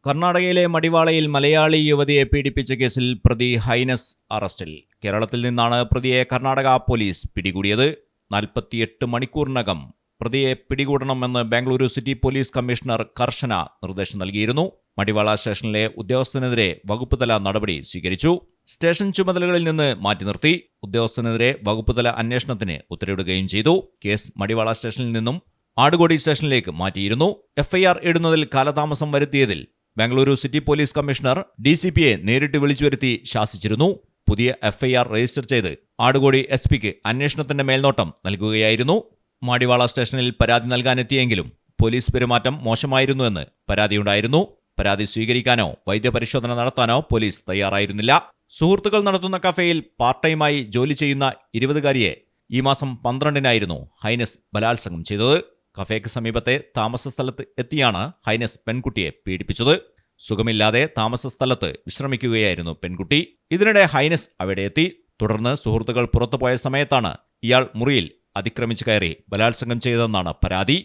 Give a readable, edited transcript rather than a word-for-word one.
കർണാടകയിലെ മടിവാളയിൽ മലയാളി യുവതിയെ പീഡിപ്പിച്ച കേസിൽ പ്രതി ഹൈനസ് അറസ്റ്റിൽ. കേരളത്തിൽ നിന്നാണ് പ്രതിയെ കർണാടക പോലീസ് പിടികൂടിയത്. 48 മണിക്കൂറിനകം പ്രതിയെ പിടികൂടണമെന്ന് ബാംഗ്ലൂരു സിറ്റി പോലീസ് കമ്മീഷണർ കർശന നിർദ്ദേശം നൽകിയിരുന്നു. മടിവാള സ്റ്റേഷനിലെ ഉദ്യോഗസ്ഥനെതിരെ വകുപ്പുതല നടപടി സ്വീകരിച്ചു. സ്റ്റേഷൻ ചുമതലകളിൽ നിന്ന് മാറ്റി നിർത്തി. ഉദ്യോഗസ്ഥനെതിരെ വകുപ്പുതല അന്വേഷണത്തിന് ഉത്തരവിടുകയും ചെയ്തു. കേസ് മടിവാള സ്റ്റേഷനിൽ നിന്നും ആടുകോടി സ്റ്റേഷനിലേക്ക് മാറ്റിയിരുന്നു. എഫ്ഐആർ ഇടുന്നതിൽ കാലതാമസം വരുത്തിയതിൽ ബാംഗ്ലൂരു സിറ്റി പോലീസ് കമ്മീഷണർ DCPയെ നേരിട്ട് വിളിച്ചു വരുത്തി ശാസിച്ചിരുന്നു. പുതിയ എഫ്ഐആർ രജിസ്റ്റർ ചെയ്ത് ആടുകോടി SP-ക്ക് അന്വേഷണത്തിന്റെ മേൽനോട്ടം നൽകുകയായിരുന്നു. മടിവാള സ്റ്റേഷനിൽ പരാതി നൽകാനെത്തിയെങ്കിലും പോലീസ് പെരുമാറ്റം മോശമായിരുന്നുവെന്ന് പരാതിയുണ്ടായിരുന്നു. പരാതി സ്വീകരിക്കാനോ വൈദ്യപരിശോധന നടത്താനോ പോലീസ് തയ്യാറായിരുന്നില്ല. സുഹൃത്തുക്കൾ നടത്തുന്ന കഫേയിൽ പാർട്ട് ടൈമായി ജോലി ചെയ്യുന്ന 20-കാരിയെ ഈ മാസം 12-നായിരുന്നു ഹൈനസ് ബലാത്സംഗം ചെയ്തത്. കഫേക്ക് സമീപത്തെ താമസ സ്ഥലത്ത് എത്തിയാണ് ഹൈനസ് പെൺകുട്ടിയെ പീഡിപ്പിച്ചത്. സുഖമില്ലാതെ താമസ സ്ഥലത്ത് വിശ്രമിക്കുകയായിരുന്നു പെൺകുട്ടി. ഇതിനിടെ ഹൈനസ് അവിടെ എത്തി. തുടർന്ന് സുഹൃത്തുക്കൾ പുറത്തുപോയ സമയത്താണ് ഇയാൾ മുറിയിൽ അതിക്രമിച്ചു കയറി ബലാത്സംഗം ചെയ്തതെന്നാണ് പരാതി.